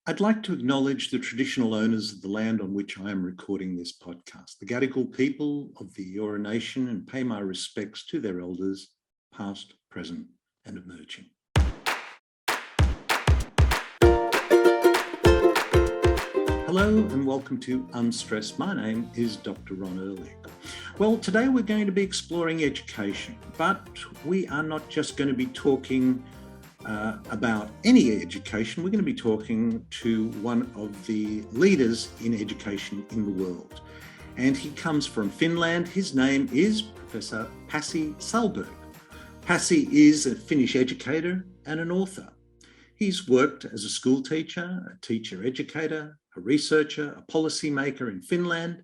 I'd like to acknowledge the traditional owners of the land on which I am recording this podcast, the Gadigal people of the Eora Nation, and pay my respects to their elders, past, present, and emerging. Hello and welcome to Unstressed. My name is Dr. Ron Ehrlich. Well, today we're going to be exploring education, but we are not just going to be talking about any education. We're going to be talking to one of the leaders in education in the world. And he comes from Finland. His name is Professor Pasi Sahlberg. Pasi is a Finnish educator and an author. He's worked as a school teacher, a teacher educator, a researcher, a policymaker in Finland,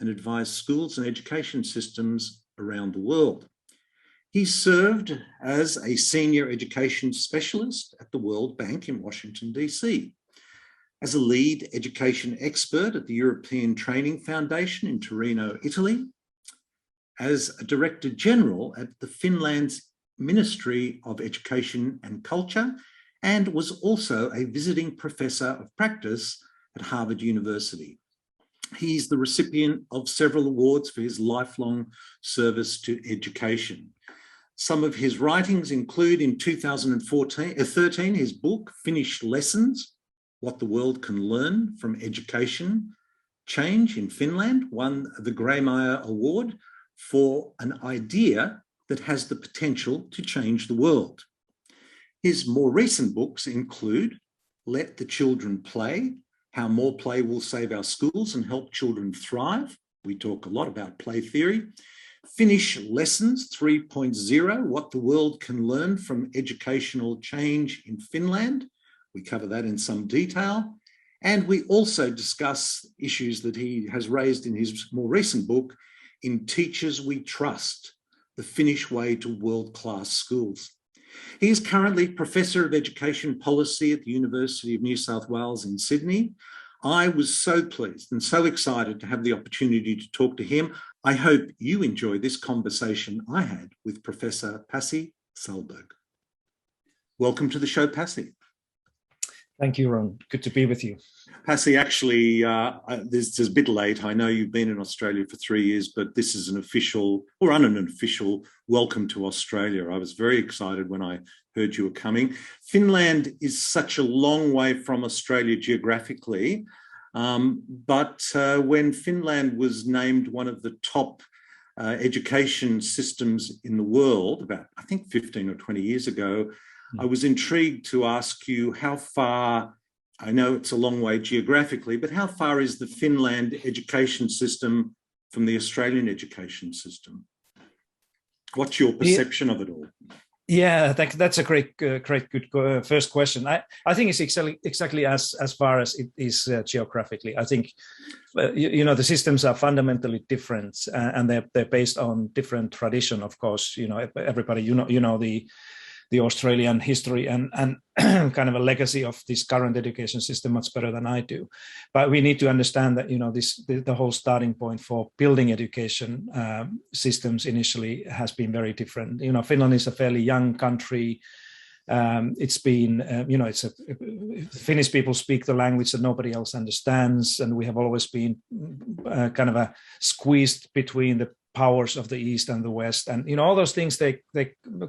and advised schools and education systems around the world. He served as a senior education specialist at the World Bank in Washington, D.C., as a lead education expert at the European Training Foundation in Torino, Italy, as a Director General at the Finland's Ministry of Education and Culture, and was also a visiting professor of practice at Harvard University. He's the recipient of several awards for his lifelong service to education. Some of his writings include in 2013 his book, Finnish Lessons, What the World Can Learn from Education Change in Finland, won the Grawemeyer Award for an idea that has the potential to change the world. His more recent books include Let the Children Play, How More Play Will Save Our Schools and Help Children Thrive. We talk a lot about play theory. Finnish Lessons 3.0, What the World Can Learn from Educational Change in Finland. We cover that in some detail. And we also discuss issues that he has raised in his more recent book, In Teachers We Trust, The Finnish Way to World-Class Schools. He is currently Professor of Education Policy at the University of New South Wales in Sydney. I was so pleased and so excited to have the opportunity to talk to him. I hope you enjoy this conversation I had with Professor Pasi Sahlberg. Welcome to the show, Pasi. Thank you, Ron. Good to be with you. Pasi, actually, this is a bit late. I know you've been in Australia for 3 years, but this is an official or unofficial welcome to Australia. I was very excited when I heard you were coming. Finland is such a long way from Australia geographically, but when Finland was named one of the top education systems in the world, about, I think, 15 or 20 years ago, I was intrigued to ask you how far, I know it's a long way geographically, but how far is the Finland education system from the Australian education system? What's your perception of it all? Yeah, that's a great, good first question. I think it's exactly as far as it is geographically. I think, the systems are fundamentally different, and they're based on different tradition. Of course, everybody, the Australian history and kind of a legacy of this current education system much better than I do. But we need to understand that, the whole starting point for building education systems initially has been very different. Finland is a fairly young country. It's been, Finnish people speak the language that nobody else understands. And we have always been kind of squeezed between the powers of the East and the West, and all those things, they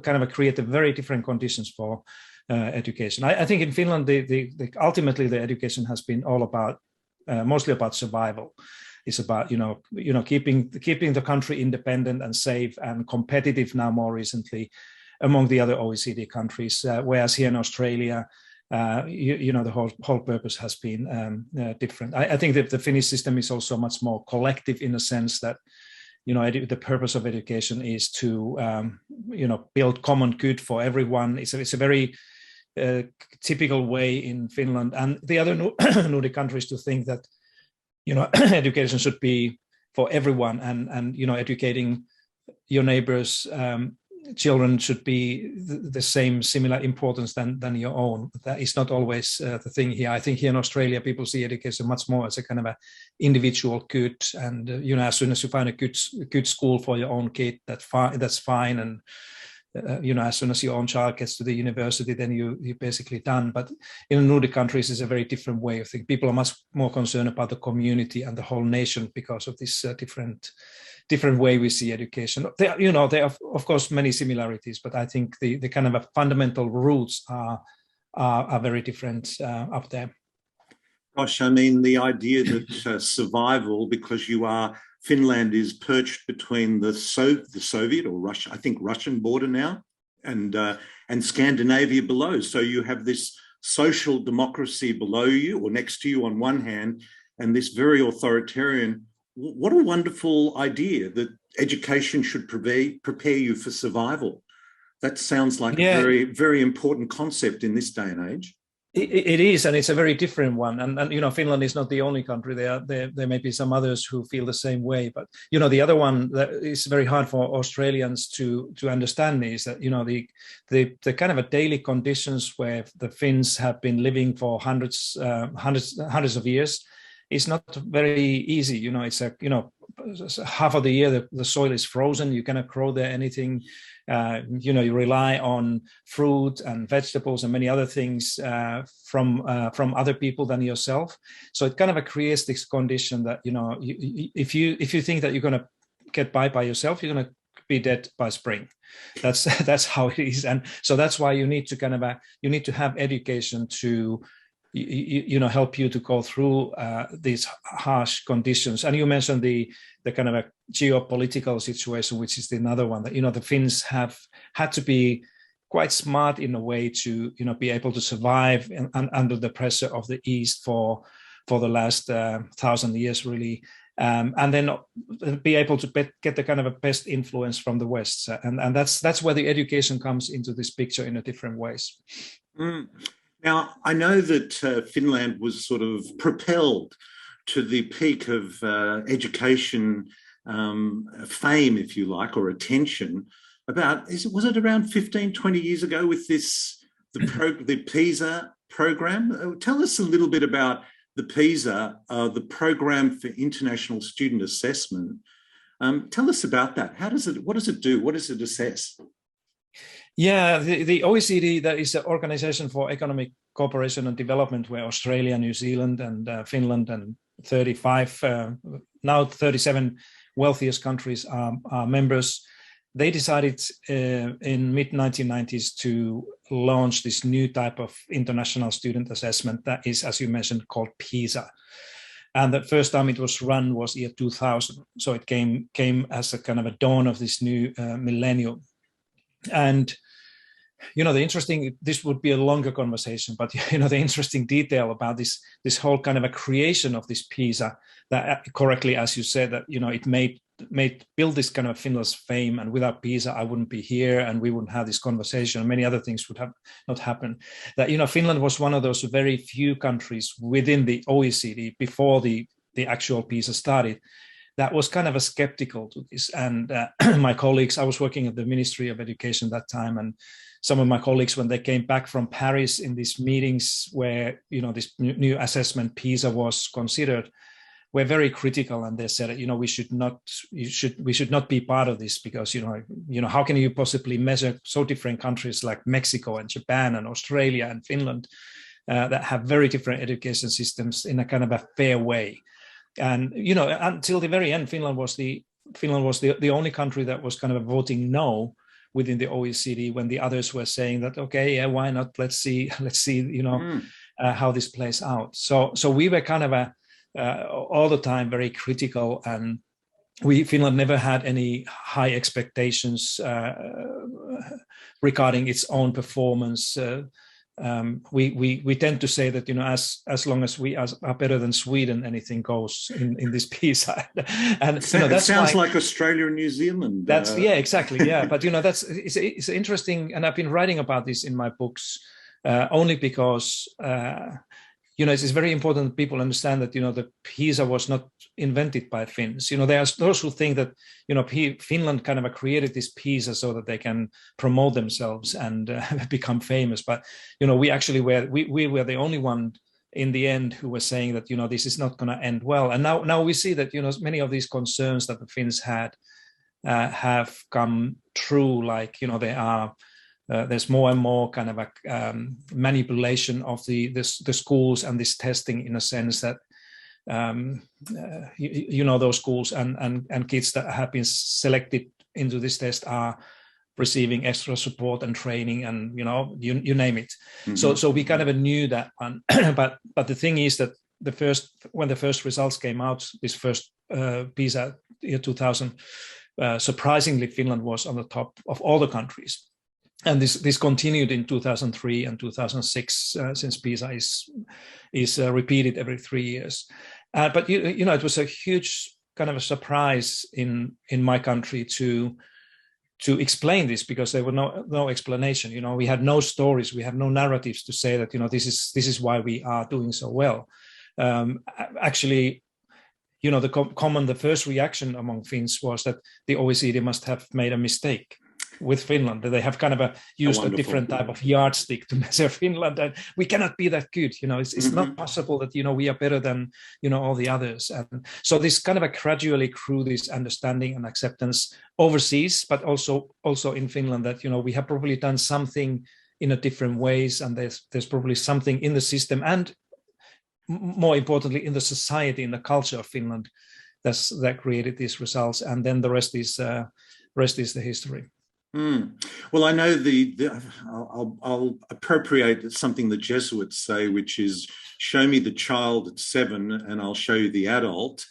kind of create very different conditions for education. I think in Finland, ultimately the education has been all about mostly about survival. It's about keeping the country independent and safe and competitive now more recently among the other OECD countries. Whereas here in Australia, the whole purpose has been different. I think that the Finnish system is also much more collective in the sense that the purpose of education is to, build common good for everyone. It's a very typical way in Finland and the other Nordic countries to think that, education should be for everyone, and educating your neighbors' children should be the same, similar importance than your own. That is not always the thing here. I think here in Australia, people see education much more as a kind of a individual good, and as soon as you find a good school for your own kid, that's fine, and as soon as your own child gets to the university, then you're basically done. But in the Nordic countries, it's a very different way of thinking. People are much more concerned about the community and the whole nation because of this different way we see education. There are of course many similarities, but I think the kind of fundamental roots are very different up there. Gosh, I mean, the idea that survival, because Finland is perched between the Soviet or Russia, I think Russian border now, and Scandinavia below. So you have this social democracy below you or next to you on one hand, and this very authoritarian. What a wonderful idea that education should prepare you for survival. That sounds like a very, very important concept in this day and age. It is, and it's a very different one. And Finland is not the only country. There may be some others who feel the same way. But the other one that is very hard for Australians to understand is that the kind of a daily conditions where the Finns have been living for hundreds of years is not very easy. It's half of the year the soil is frozen. You cannot grow there anything. You rely on fruit and vegetables and many other things from other people than yourself. So it kind of creates this condition that if you think that you're going to get by yourself, you're going to be dead by spring. That's how it is, and so that's why you need to have education to help you to go through these harsh conditions. And you mentioned the kind of a geopolitical situation, which is another one that the Finns have had to be quite smart in a way to be able to survive under the pressure of the East for the last 1,000 years really, and then be able to get the kind of a best influence from the West, and that's where the education comes into this picture in a different ways. Now, I know that Finland was sort of propelled to the peak of education fame, if you like, or attention was it around 15, 20 years ago with the PISA program? Tell us a little bit about the PISA, the Program for International Student Assessment. Tell us about that. What does it do? What does it assess? Yeah, the OECD, that is the Organization for Economic Cooperation and Development, where Australia, New Zealand, and Finland, and 37 wealthiest countries are members. They decided in mid-1990s to launch this new type of international student assessment that is, as you mentioned, called PISA. And the first time it was run was year 2000. So it came as a kind of a dawn of this new millennium. And this would be a longer conversation, but the interesting detail about this whole kind of a creation of this PISA, that correctly, as you said, that it made build this kind of Finland's fame, and without PISA I wouldn't be here and we wouldn't have this conversation, and many other things would have not happened. That Finland was one of those very few countries within the OECD before the actual PISA started that was kind of a skeptical to this. And my colleagues, I was working at the Ministry of Education that time, and some of my colleagues, when they came back from Paris in these meetings where this new assessment PISA was considered, were very critical, and they said, we should not be part of this, because how can you possibly measure so different countries like Mexico and Japan and Australia and Finland that have very different education systems in a kind of a fair way. And until the very end, Finland was the only country that was kind of voting no within the OECD, when the others were saying that, okay, yeah, why not? Let's see, how this plays out. So we were kind of all the time very critical, and Finland never had any high expectations regarding its own performance. We tend to say that as long as we are better than Sweden, anything goes in this PISA. And that sounds like Australia and New Zealand. Yeah, exactly. Yeah, but it's interesting, and I've been writing about this in my books only because it's very important that people understand that the PISA was not invented by Finns. There are those who think that Finland kind of created this PISA so that they can promote themselves and become famous. But we actually were the only one in the end who were saying that this is not going to end well. And now we see that many of these concerns that the Finns had have come true. Like, they are. There's more and more kind of a manipulation of the schools and this testing, in a sense that those schools and kids that have been selected into this test are receiving extra support and training, and you name it. Mm-hmm. So we kind of knew that one. but the thing is that when the first results came out, this first PISA year 2000, surprisingly Finland was on the top of all the countries. And this continued in 2003 and 2006, since PISA is repeated every 3 years. But it was a huge kind of a surprise in my country to explain this, because there were no explanation. We had no stories, we had no narratives to say that this is why we are doing so well. Actually, the first reaction among Finns was that the OECD must have made a mistake with Finland, that they have kind of used a different type of yardstick to measure Finland, and we cannot be that good. It's mm-hmm. not possible that we are better than all the others. And so this kind of gradually grew this understanding and acceptance overseas, but also in Finland, that we have probably done something in a different ways, and there's probably something in the system, and more importantly in the society, in the culture of Finland, that created these results. And then the rest is the history. Well, I know I'll appropriate something the Jesuits say, which is, show me the child at 7 and I'll show you the adult.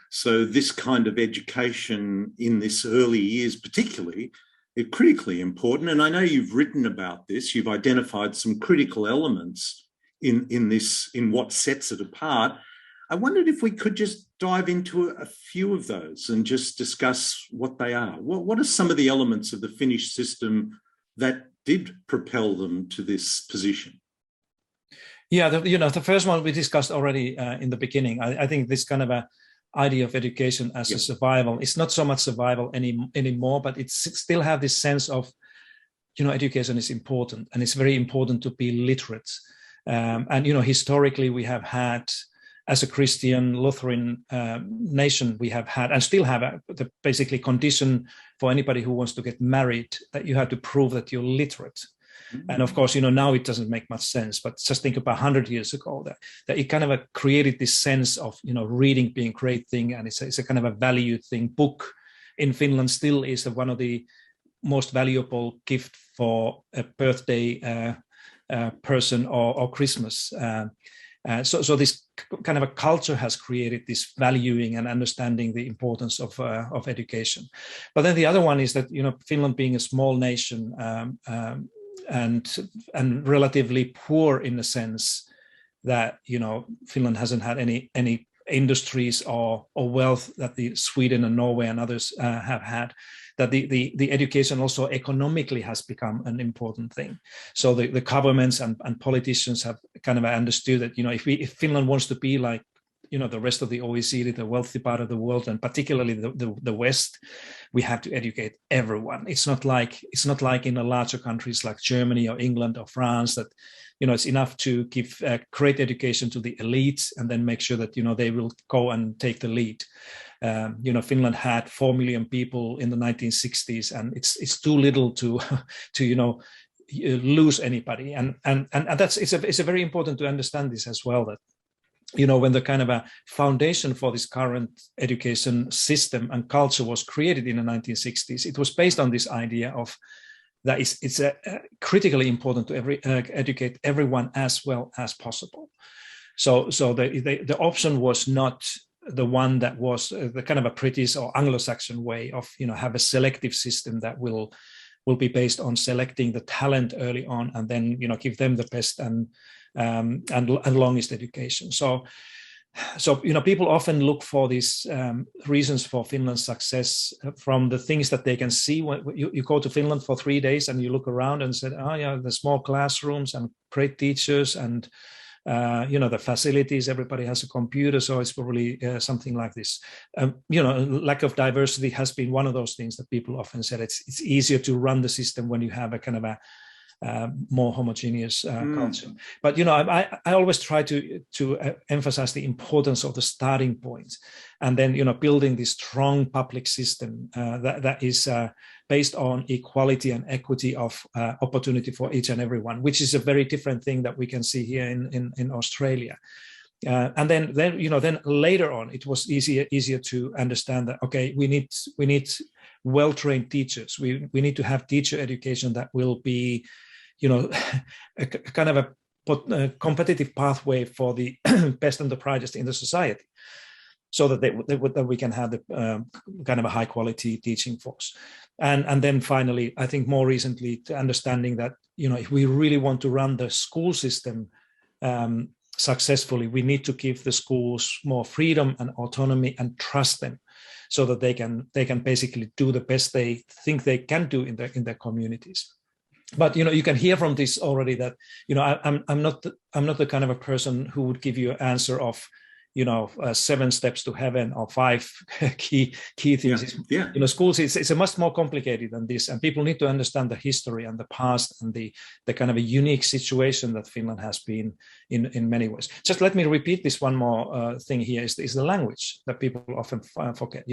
So this kind of education in this early years particularly is critically important. And I know you've written about this, you've identified some critical elements in what sets it apart. I wondered if we could just dive into a few of those and just discuss what they are. What are some of the elements of the Finnish system that did propel them to this position? Yeah, the first one we discussed already in the beginning. I think this kind of a idea of education as a survival, it's not so much survival anymore, but it still have this sense of, education is important, and it's very important to be literate. And historically we have had, as a Christian Lutheran nation, we have had and still have the basically condition for anybody who wants to get married, that you have to prove that you're literate. Mm-hmm. And of course, now it doesn't make much sense, but just think about 100 years ago that it kind of created this sense of, reading being a great thing, and it's a kind of a valued thing. Book in Finland still is one of the most valuable gift for a birthday person or Christmas. So this kind of a culture has created this valuing and understanding the importance of education. But then the other one is that Finland being a small nation and relatively poor, in the sense that Finland hasn't had any industries or wealth that the Sweden and Norway and others have had, that the education also economically has become an important thing. So the governments and politicians have kind of understood that, if Finland wants to be like, the rest of the OECD, the wealthy part of the world, and particularly the West, we have to educate everyone. It's not like in the larger countries like Germany or England or France that, it's enough to give great education to the elites and then make sure that, they will go and take the lead. Finland had 4 million people in the 1960s, and it's too little to lose anybody. And it's a very important to understand this as well, that when the kind of a foundation for this current education system and culture was created in the 1960s, it was based on this idea of that it's critically important to educate everyone as well as possible. So the option was not the one that was the kind of a British or Anglo-Saxon way of have a selective system that will be based on selecting the talent early on and then give them the best and longest education. So people often look for these reasons for Finland's success from the things that they can see. When you go to Finland for 3 days and you look around and say, the small classrooms and great teachers and the facilities, everybody has a computer, so it's probably something like this. Lack of diversity has been one of those things that people often said it's easier to run the system when you have a kind of more homogeneous culture. But I always try to emphasize the importance of the starting point, and then building this strong public system that is based on equality and equity of opportunity for each and everyone, which is a very different thing that we can see here in Australia. And then later on, it was easier to understand that, okay, we need well-trained teachers. We need to have teacher education that will be, a kind of a competitive pathway for the best and the brightest in the society, so that we can have the kind of a high-quality teaching force. And then finally, I think more recently, to understanding that if we really want to run the school system successfully, we need to give the schools more freedom and autonomy and trust them, so that they can basically do the best they think they can do in their communities. But you can hear from this already that I'm not the kind of a person who would give you an answer of 7 steps to heaven or 5 key things. Yeah. Schools it's a much more complicated than this, and people need to understand the history and the past and the kind of a unique situation that Finland has been in many ways. Just let me repeat this one more thing here is the language that people often forget.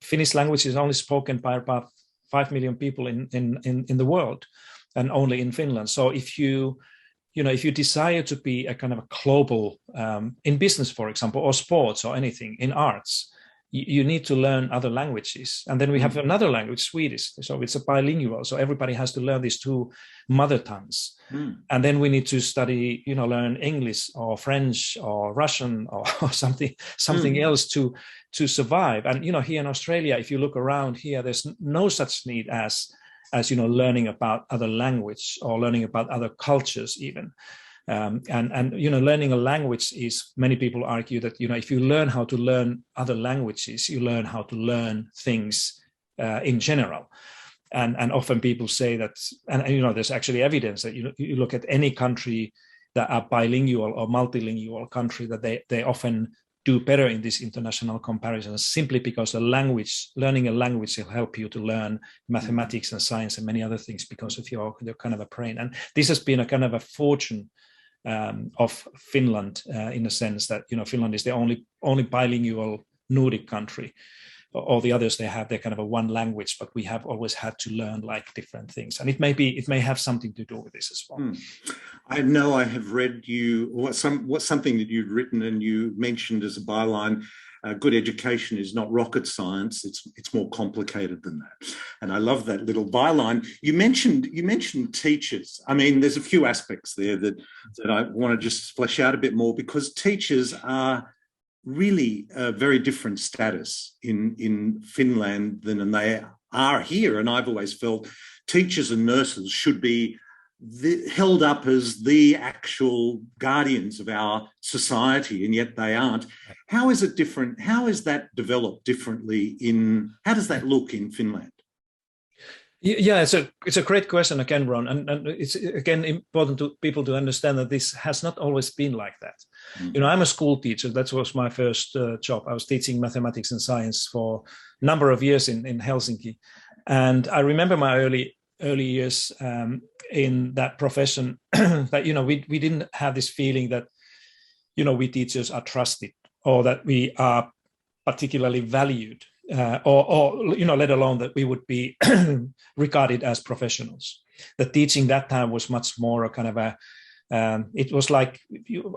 Finnish language is only spoken by about 5 million people in the world, and only in Finland. So if you desire to be a kind of a global in business, for example, or sports or anything in arts, you need to learn other languages. And then we have another language, Swedish. So it's a bilingual. So everybody has to learn these 2 mother tongues. And then we need to study, learn English or French or Russian or something else to survive. And, here in Australia, if you look around here, there's no such need as learning about other language or learning about other cultures even. And learning a language is, many people argue that, if you learn how to learn other languages, you learn how to learn things in general. And often people say that, and there's actually evidence that you look at any country that are bilingual or multilingual country, that they often do better in these international comparisons, simply because learning a language will help you to learn mathematics and science and many other things because of your kind of a brain. And this has been a kind of a fortune of Finland in a sense that, Finland is the only bilingual Nordic country. All the others, they have their kind of a one language, but we have always had to learn like different things. And it may have something to do with this as well. I know I have read what's something that you've written, and you mentioned as a byline, good education is not rocket science. It's more complicated than that. And I love that little byline. You mentioned teachers. I mean, there's a few aspects there that I want to just flesh out a bit more, because teachers are really a very different status in Finland than they are here. And I've always felt teachers and nurses should be held up as the actual guardians of our society, and yet they aren't. How is it different? How is that developed differently how does that look in Finland? Yeah, it's a great question again, Ron, and it's again important to people to understand that this has not always been like that. I'm a school teacher. That was my first job. I was teaching mathematics and science for a number of years in Helsinki, and I remember my early years in that profession that we didn't have this feeling that we teachers are trusted, or that we are particularly valued. Or let alone that we would be regarded as professionals. The teaching that time was much more a kind of it was like,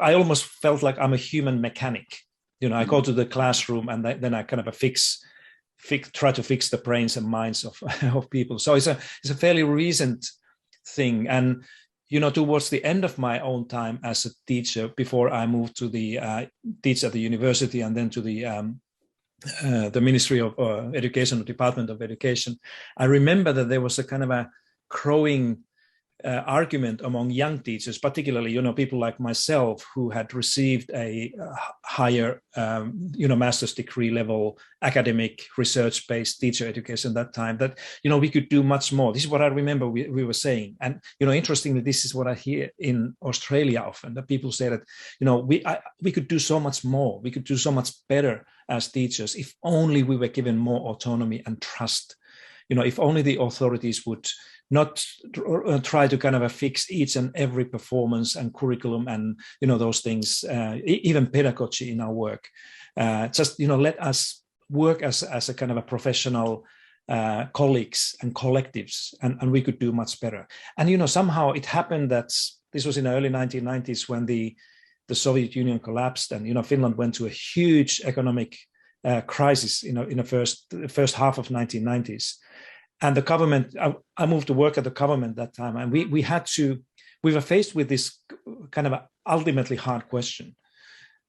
I almost felt like I'm a human mechanic. I go to the classroom and then I kind of try to fix the brains and minds of people. So it's a fairly recent thing. And, towards the end of my own time as a teacher, before I moved to the teach at the university and then to the Ministry of Education or Department of Education, I remember that there was a kind of a growing argument among young teachers, particularly, people like myself who had received a higher, master's degree level academic research-based teacher education that time, that, we could do much more. This is what I remember we were saying. And, interestingly, this is what I hear in Australia often, that people say that, we could do so much more. We could do so much better as teachers if only we were given more autonomy and trust. If only the authorities would not try to kind of fix each and every performance and curriculum and those things, even pedagogy in our work. Just let us work as a kind of a professional colleagues and collectives, and we could do much better. And somehow it happened that this was in the early 1990s when the Soviet Union collapsed, and Finland went to a huge economic crisis in the first half of 1990s. And the government, I moved to work at the government that time, and we were faced with this kind of ultimately hard question,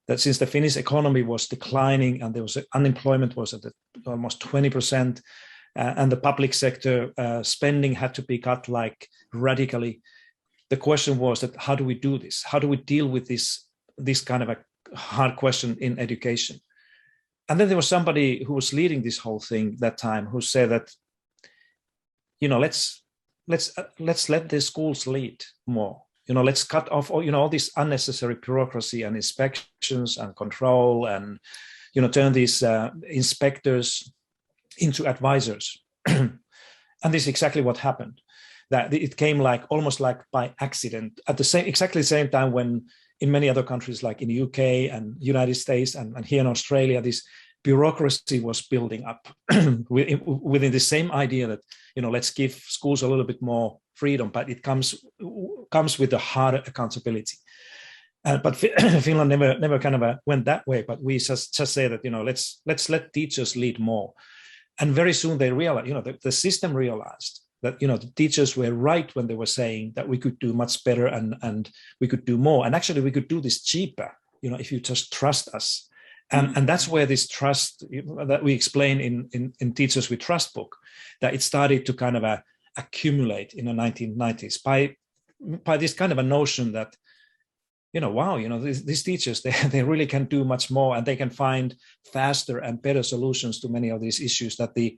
that since the Finnish economy was declining and there was unemployment was at almost 20%, and the public sector spending had to be cut like radically, the question was that how do we do this? How do we deal with this kind of a hard question in education? And then there was somebody who was leading this whole thing that time who said that, let's let the schools lead more. Let's cut off all this unnecessary bureaucracy and inspections and control, and turn these inspectors into advisors. And this is exactly what happened. That it came almost like by accident at exactly the same time when in many other countries, like in the UK and United States and here in Australia, this bureaucracy was building up within the same idea that let's give schools a little bit more freedom, but it comes with a harder accountability. But Finland never kind of went that way. But we just say that let's let teachers lead more, and very soon they realized the system realized that the teachers were right when they were saying that we could do much better and we could do more, and actually we could do this cheaper if you just trust us. And that's where this trust that we explain in Teachers We Trust book, that it started to kind of accumulate in the 1990s by this kind of a notion that, wow, these teachers, they really can do much more, and they can find faster and better solutions to many of these issues that the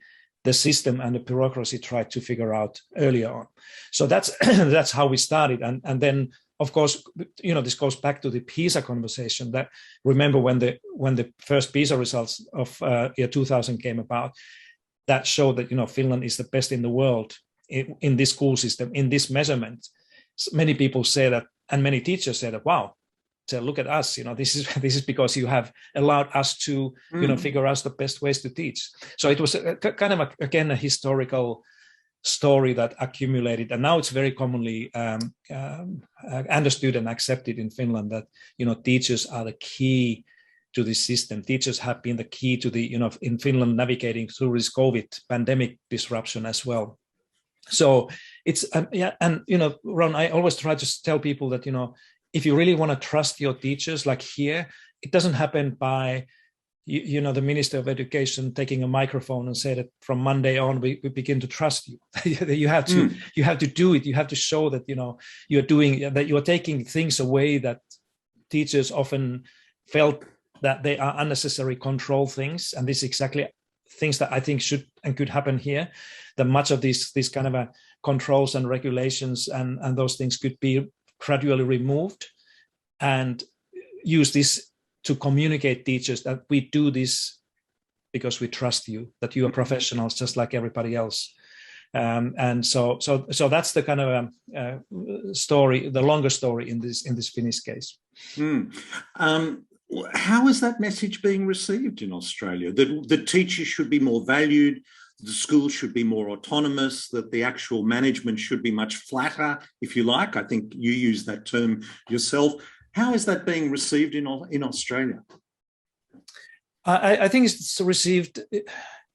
system and the bureaucracy tried to figure out earlier on. So that's how we started. And then, of course, this goes back to the PISA conversation. That remember when the first PISA results of year 2000 came about, that showed that Finland is the best in the world in this school system, in this measurement. Many people say that, and many teachers say that, wow, so look at us, this is because you have allowed us to figure out the best ways to teach. So it was kind of again a historical story that accumulated, and now it's very commonly understood and accepted in Finland that teachers are the key to this system. Teachers have been the key to the in Finland navigating through this COVID pandemic disruption as well. So it's and Ron, I always try to tell people that if you really want to trust your teachers, like here, it doesn't happen by the Minister of Education taking a microphone and say that from Monday on we begin to trust you. You have to do it. You have to show that you're doing that. You're taking things away that teachers often felt that they are unnecessary control things, and this is exactly things that I think should and could happen here. That much of these kind of controls and regulations and those things could be gradually removed, and use this to communicate teachers that we do this because we trust you, that you are professionals just like everybody else. And so that's the kind of story, the longer story in this Finnish case. How is that message being received in Australia? That the teachers should be more valued, the schools should be more autonomous, that the actual management should be much flatter, if you like. I think you use that term yourself. How is that being received in Australia? I think it's received,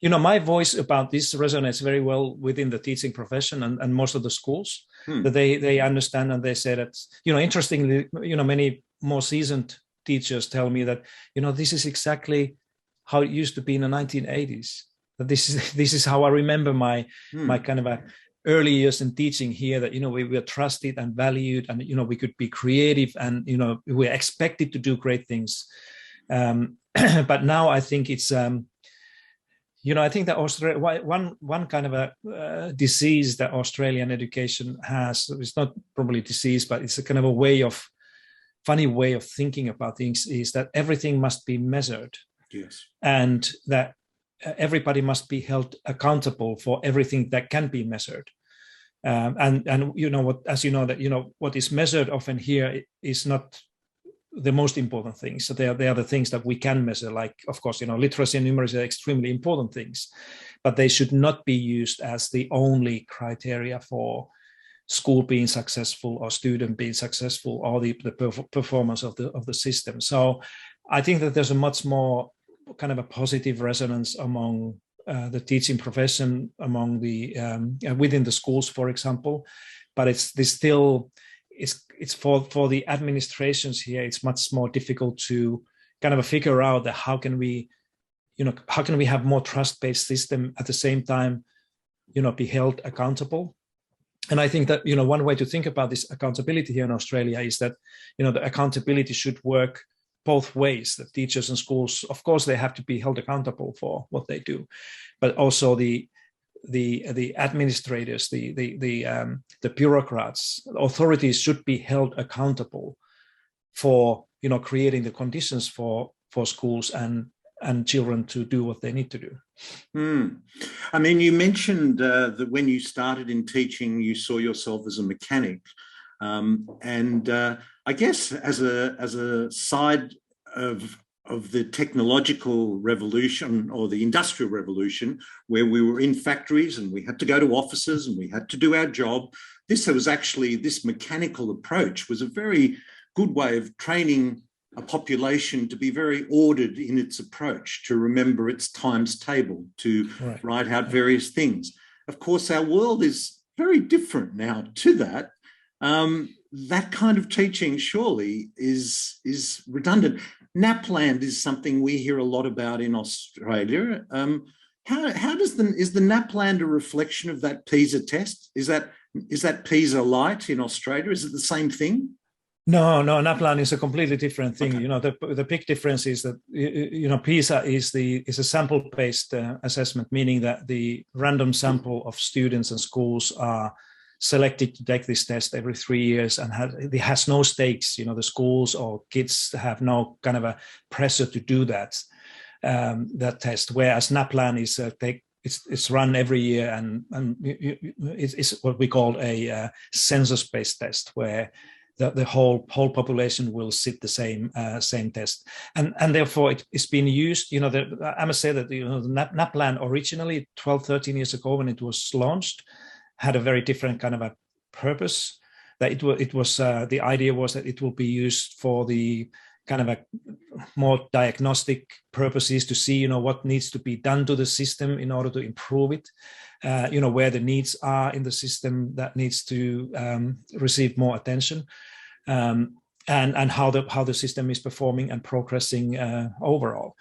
my voice about this resonates very well within the teaching profession and most of the schools, that they understand, and they say that, interestingly, many more seasoned teachers tell me that, this is exactly how it used to be in the 1980s. That this is how I remember my kind of early years in teaching here, that we were trusted and valued, and we could be creative, and we were expected to do great things. But now I think it's I think that Australia, one kind of a disease that Australian education has, it's not probably disease, but it's a kind of a funny way of thinking about things, is that everything must be measured. Yes. And that everybody must be held accountable for everything that can be measured. And you know what, as you know, that what is measured often here is not the most important things. So they are the things that we can measure, like, of course, literacy and numeracy are extremely important things, but they should not be used as the only criteria for school being successful or student being successful or the performance of the system. So I think that there's a much more kind of a positive resonance among the teaching profession, among the within the schools, for example. But it's for the administrations here, it's much more difficult to kind of figure out that how can we have more trust-based system at the same time, be held accountable. And I think that, one way to think about this accountability here in Australia is that, the accountability should work both ways. The teachers and schools, of course, they have to be held accountable for what they do, but also the administrators, the bureaucrats, authorities should be held accountable for, creating the conditions for schools and children to do what they need to do. I mean, you mentioned that when you started in teaching, you saw yourself as a mechanic. And I guess as a side of the technological revolution or the industrial revolution, where we were in factories and we had to go to offices and we had to do our job, this mechanical approach was a very good way of training a population to be very ordered in its approach, to remember its times table, to write out various things. Of course, our world is very different now to that. That kind of teaching surely is redundant. NAPLAN is something we hear a lot about in Australia. Is the NAPLAN a reflection of that PISA test? Is that PISA light in Australia? Is it the same thing? No, NAPLAN is a completely different thing. Okay. The big difference is that PISA is a sample-based assessment, meaning that the random sample of students and schools are selected to take this test every 3 years, and it has no stakes. The schools or kids have no kind of a pressure to do that test. Whereas NAPLAN is it's run every year, and it's what we call a census-based test, where the whole population will sit the same test, and therefore it's been used. I must say that the NAPLAN originally 12-13 years ago, when it was launched, had a very different kind of a purpose. That it was the idea was that it will be used for the kind of a more diagnostic purposes, to see what needs to be done to the system in order to improve it. Where the needs are in the system that needs to receive more attention, and how the system is performing and progressing overall.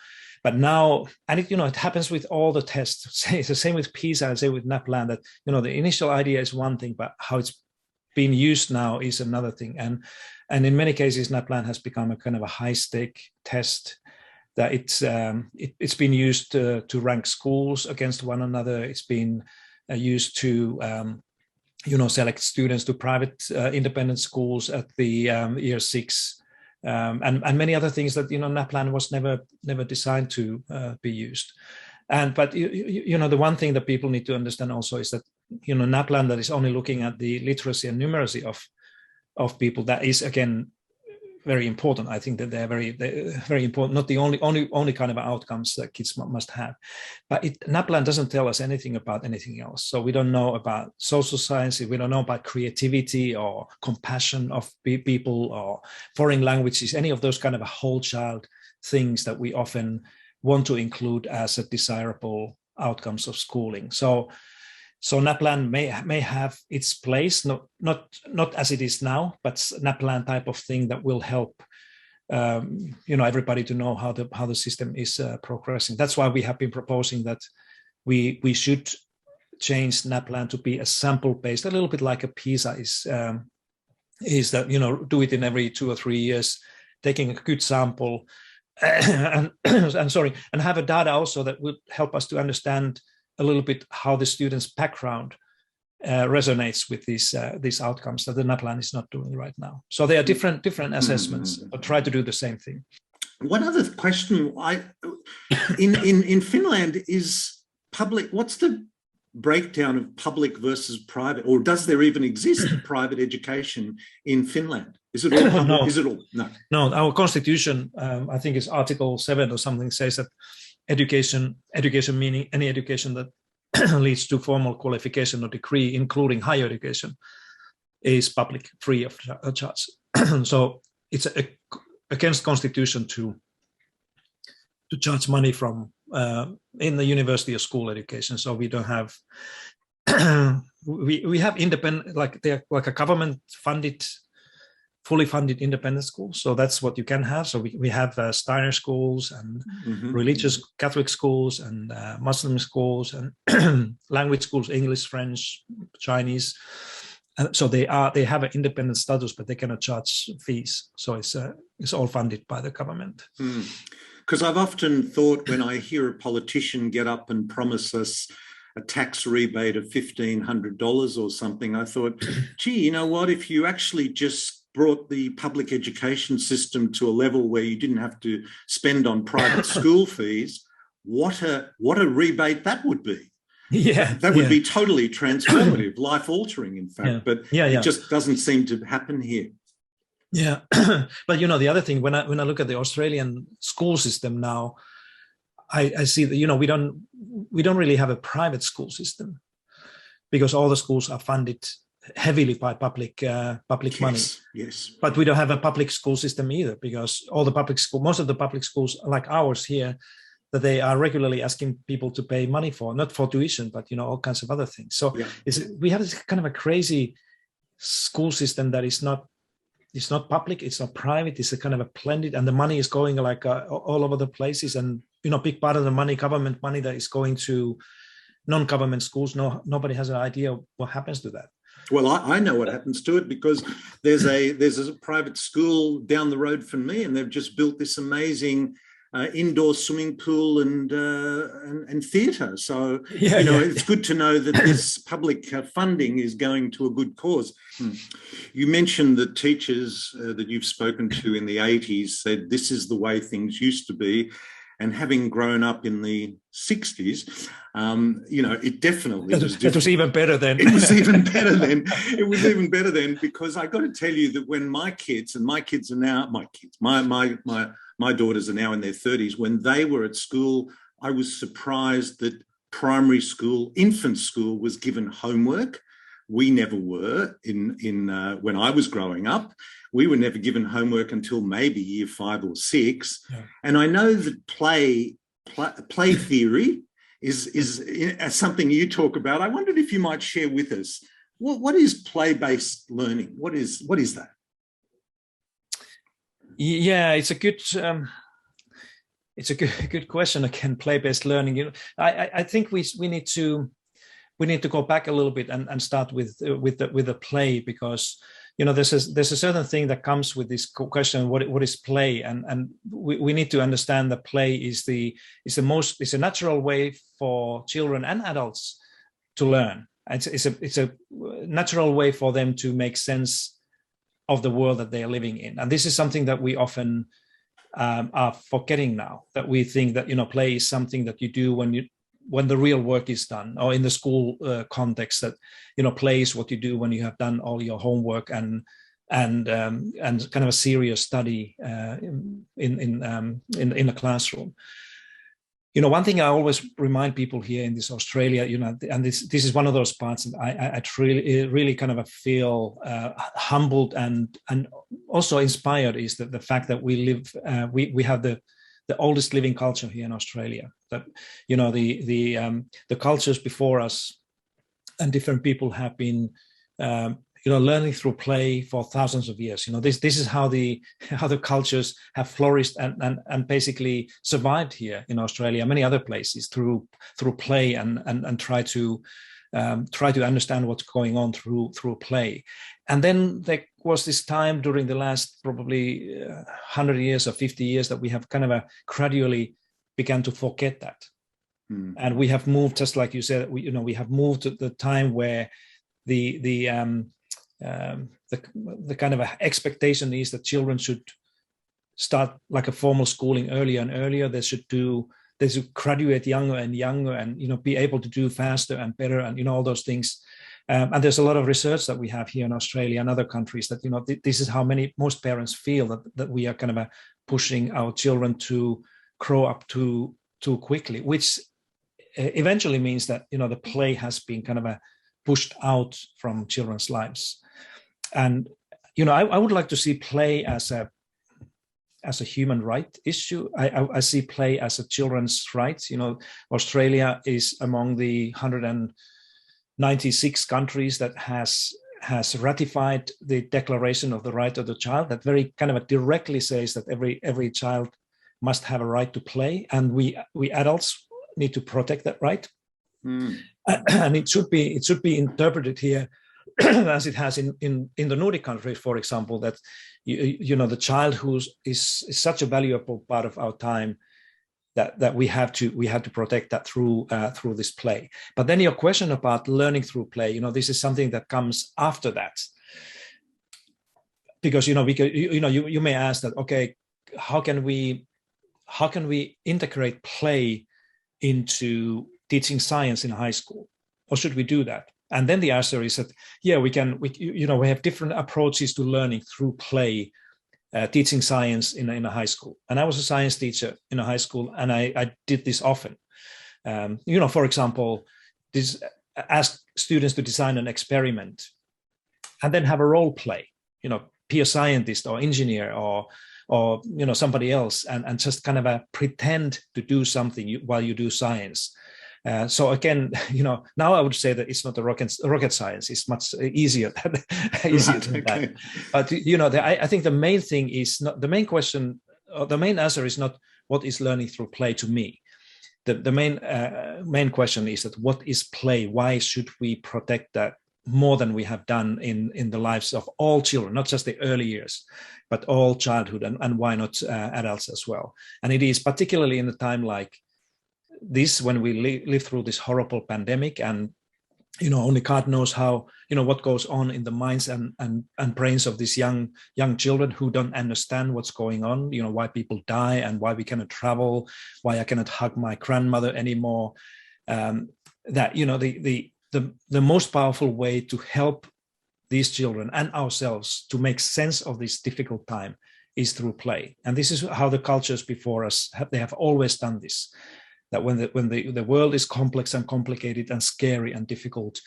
But now, and it happens with all the tests. It's the same with PISA, and say with NAPLAN, that the initial idea is one thing, but how it's being used now is another thing. And in many cases, NAPLAN has become a kind of a high-stake test, that it's been used to rank schools against one another. It's been used to select students to private independent schools at the year 6, and many other things that NAPLAN was never designed to be used. But the one thing that people need to understand also is that NAPLAN, that is only looking at the literacy and numeracy of people, that is again very important. I think that they're very important, not the only kind of outcomes that kids must have. But NAPLAN doesn't tell us anything about anything else. So we don't know about social sciences, we don't know about creativity or compassion of people or foreign languages, any of those kind of whole child things that we often want to include as a desirable outcomes of schooling. So NAPLAN may have its place, not as it is now, but NAPLAN type of thing that will help everybody to know how the system is progressing. That's why we have been proposing that we should change NAPLAN to be a sample-based, a little bit like a PISA is that do it in every 2 or 3 years, taking a good sample and have a data also that would help us to understand a little bit how the student's background resonates with these outcomes that the NAPLAN is not doing right now. So they are different assessments, but try to do the same thing. One other question, in Finland is public. What's the breakdown of public versus private, or does there even exist a private education in Finland? Is it all public? No. Is it all? No. No, our constitution, I think it's Article 7 or something, says that education meaning any education that leads to formal qualification or degree, including higher education, is public, free of charge. So it's against constitution to charge money from in the university or school education. So we don't have we have independent, like they're like a government funded, fully funded independent schools. So that's what you can have. So we have Steiner schools and religious Catholic schools and Muslim schools and language schools, English, French, Chinese. And so they have an independent status, but they cannot charge fees. So it's all funded by the government. Because I've often thought, when I hear a politician get up and promise us a tax rebate of $1,500 or something, I thought, gee, you know what, if you actually just brought the public education system to a level where you didn't have to spend on private school fees, what a rebate that would be. Yeah, that would be totally transformative, life-altering, in fact. But it just doesn't seem to happen here. Yeah, but you know, the other thing, when I look at the Australian school system now, I see that, you know, we don't really have a private school system, because all the schools are funded heavily by public money. Yes. But we don't have a public school system either, because most of the public schools like ours here, that they are regularly asking people to pay money for, not for tuition, but, you know, all kinds of other things. So we have this kind of a crazy school system that is not, it's not public, it's not private, it's a kind of a blended, and the money is going like all over the places. And, you know, big part of the money, government money, that is going to non-government schools. Nobody has an idea what happens to that. Well, I know what happens to it, because there's a private school down the road from me, and they've just built this amazing indoor swimming pool and theatre. So, it's good to know that this public funding is going to a good cause. You mentioned that teachers that you've spoken to in the 80s said this is the way things used to be. And having grown up in the 60s, it definitely was different. It was even better then. It was even better then. It was even better then, because I got to tell you that when my daughters are now in their 30s, when they were at school, I was surprised that primary school, infant school, was given homework. We never were when I was growing up. We were never given homework until maybe year 5 or 6. Yeah. And I know that play theory is something you talk about. I wondered if you might share with us, what is play-based learning? What is that? Yeah, it's a good question. Again, play-based learning. You know, I think we need to go back a little bit and start with the play, because, you know, there's a certain thing that comes with this question: what is play? And we need to understand that play is a natural way for children and adults to learn. It's a natural way for them to make sense of the world that they are living in. And this is something that we often are forgetting now, that we think that, you know, play is something that you do when the real work is done, or in the school context, that, you know, play is what you do when you have done all your homework and kind of a serious study in a classroom. You know, one thing I always remind people here in this Australia, you know, and this is one of those parts that I really kind of feel humbled and also inspired, is that the fact that we have the oldest living culture here in Australia. That, you know, the cultures before us and different people have been learning through play for thousands of years. You know, this is how the cultures have flourished and basically survived here in Australia, many other places, through play and try to understand what's going on through play. And then there was this time during the last probably 100 years or 50 years that we have kind of gradually began to forget that. And we have moved, just like you said, we have moved to the time where the kind of expectation is that children should start like a formal schooling earlier and earlier. They should do they should graduate younger and younger, and be able to do faster and better, and all those things. And there's a lot of research that we have here in Australia and other countries that this is how most parents feel, that we are kind of pushing our children to grow up too quickly, which eventually means that the play has been kind of pushed out from children's lives. And I would like to see play as a human right issue. I see play as a children's right. Australia is among the 196 countries that has ratified the Declaration of the Right of the Child, that very kind of directly says that every child must have a right to play, and we adults need to protect that right. And it should be interpreted here as it has in the Nordic countries, for example, that the child who is such a valuable part of our time, that we have to protect that through this play. But then your question about learning through play, this is something that comes after that, because you may ask that, okay, how can we integrate play into teaching science in high school, or should we do that? And then the answer is that we have different approaches to learning through play. Teaching science in a high school. And I was a science teacher in a high school, and I did this often. For example, ask students to design an experiment and then have a role play, be a scientist or engineer or somebody else, and just kind of pretend to do something while you do science. So again, now I would say that it's not a rocket science. It's much easier than that. But I think the main thing is not the main question. The main answer is not what is learning through play to me. The main question is that what is play? Why should we protect that more than we have done in the lives of all children, not just the early years, but all childhood, and why not adults as well? And it is particularly in a time like this, when we live through this horrible pandemic, and only God knows how what goes on in the minds and brains of these young children who don't understand what's going on, why people die and why we cannot travel, why I cannot hug my grandmother anymore. That the most powerful way to help these children and ourselves to make sense of this difficult time is through play. And this is how the cultures before us they have always done this. That when the world is complex and complicated and scary and difficult,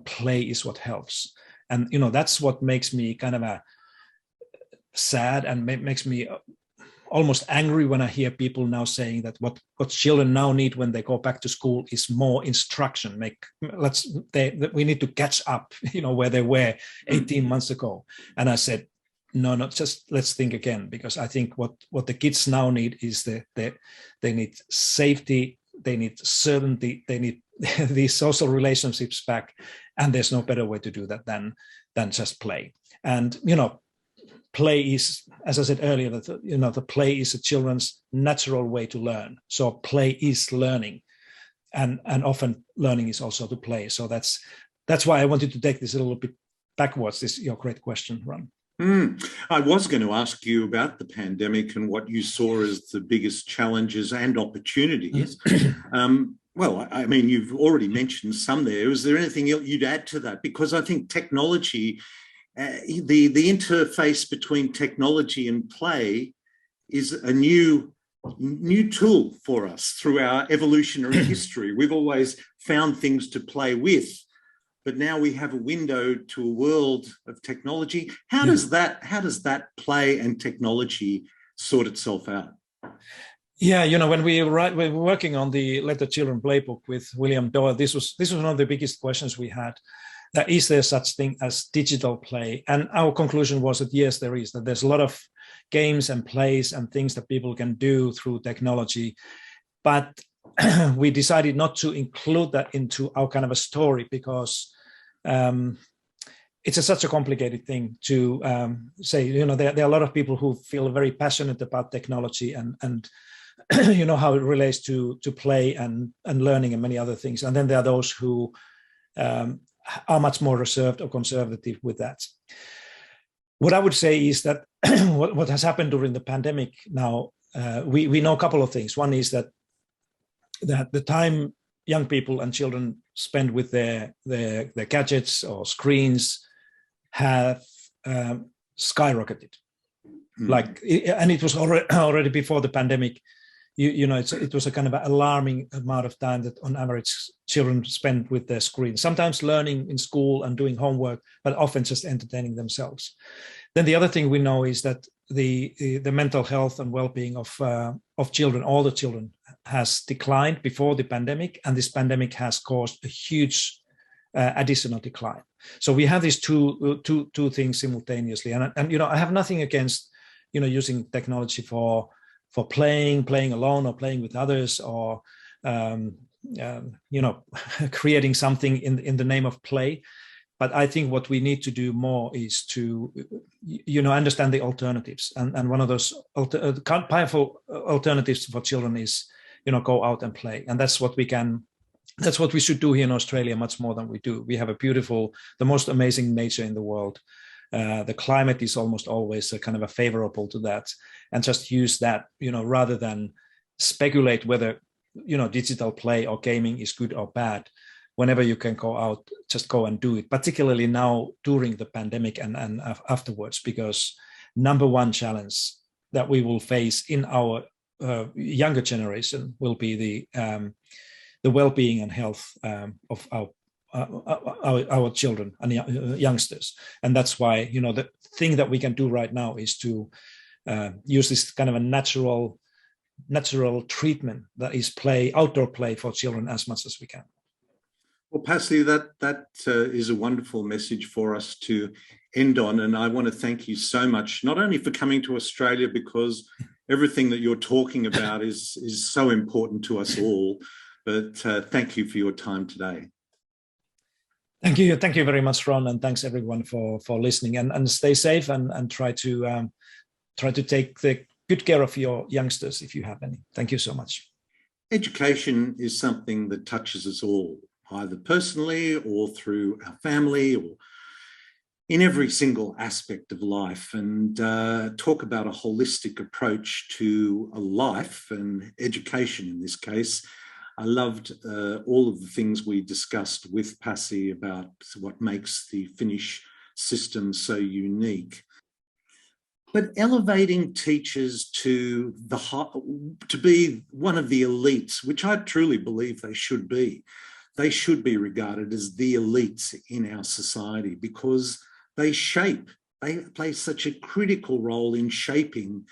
play is what helps. And that's what makes me kind of sad and makes me almost angry when I hear people now saying that what children now need when they go back to school is more instruction. We need to catch up, where they were 18 months ago. And I said, no, not just let's think again, because I think what the kids now need is they need safety, they need certainty, they need these social relationships back, and there's no better way to do that than just play. And play is, as I said earlier, that the play is a children's natural way to learn. So play is learning, and often learning is also to play. So that's why I wanted to take this a little bit backwards. This is your great question, Ron. I was going to ask you about the pandemic and what you saw as the biggest challenges and opportunities. Well, I mean, you've already mentioned some there. Is there anything you'd add to that? Because I think technology, the interface between technology and play is a new tool for us through our evolutionary history. We've always found things to play with, but now we have a window to a world of technology. How does that play and technology sort itself out? Yeah, when we were working on the Let the Children Play book with William Doyle, this was one of the biggest questions we had. That is there such thing as digital play? And our conclusion was that yes, there is. That there's a lot of games and plays and things that people can do through technology, but we decided not to include that into our kind of a story because it's such a complicated thing to say. There are a lot of people who feel very passionate about technology and how it relates to play and learning and many other things. And then there are those who are much more reserved or conservative with that. What I would say is that what has happened during the pandemic now, we know a couple of things. One is that that the time young people and children spend with their gadgets or screens have skyrocketed. And it was already before the pandemic. It was a kind of alarming amount of time that on average children spend with their screens, sometimes learning in school and doing homework, but often just entertaining themselves. Then the other thing we know is that the mental health and well-being of children, all the children, has declined before the pandemic, and this pandemic has caused a huge additional decline. So we have these two things simultaneously, and I have nothing against using technology for playing alone or playing with others, or creating something in the name of play. But I think what we need to do more is to understand the alternatives, and one of those powerful alternatives for children is go out and play. And that's what we should do here in Australia much more than we do. We have the most amazing nature in the world. The climate is almost always a kind of a favorable to that, and just use that, rather than speculate whether, digital play or gaming is good or bad. Whenever you can go out, just go and do it, particularly now during the pandemic and afterwards, because number one challenge that we will face in our younger generation will be the well-being and health of our children and youngsters. And that's why, the thing that we can do right now is to use this kind of a natural treatment that is outdoor play for children as much as we can. Well, Pasi, that is a wonderful message for us to end on. And I want to thank you so much, not only for coming to Australia, because everything that you're talking about is so important to us all, but thank you for your time today. Thank you very much, Ron, and thanks everyone for listening. And stay safe and try to take the good care of your youngsters if you have any. Thank you so much. Education is something that touches us all, either personally or through our family or in every single aspect of life. And talk about a holistic approach to a life and education in this case. I loved all of the things we discussed with Pasi about what makes the Finnish system so unique. But elevating teachers to be one of the elites, which I truly believe they should be. They should be regarded as the elites in our society, because they play such a critical role in shaping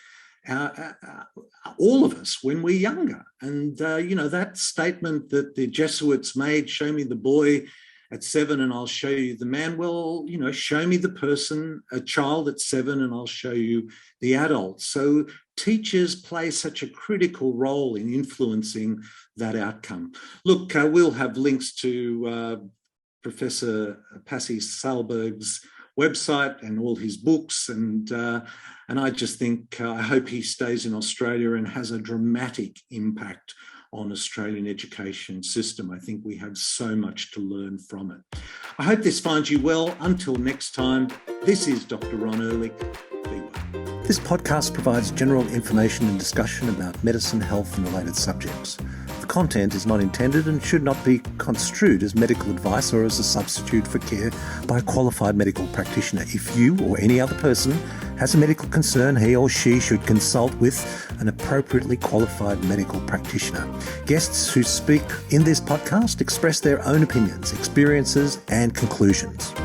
all of us when we're younger. And, that statement that the Jesuits made, show me the boy at 7 and I'll show you the man. Well, show me a child at 7 and I'll show you the adult. So teachers play such a critical role in influencing that outcome. Look, we'll have links to Professor Pasi Sahlberg's website and all his books, and I just think I hope he stays in Australia and has a dramatic impact on Australian education system. I think we have so much to learn from it. I hope this finds you well. Until next time, this is Dr. Ron Ehrlich. Be well. This podcast provides general information and discussion about medicine, health and related subjects. The content is not intended and should not be construed as medical advice or as a substitute for care by a qualified medical practitioner. If you or any other person has a medical concern, he or she should consult with an appropriately qualified medical practitioner. Guests who speak in this podcast express their own opinions, experiences and conclusions.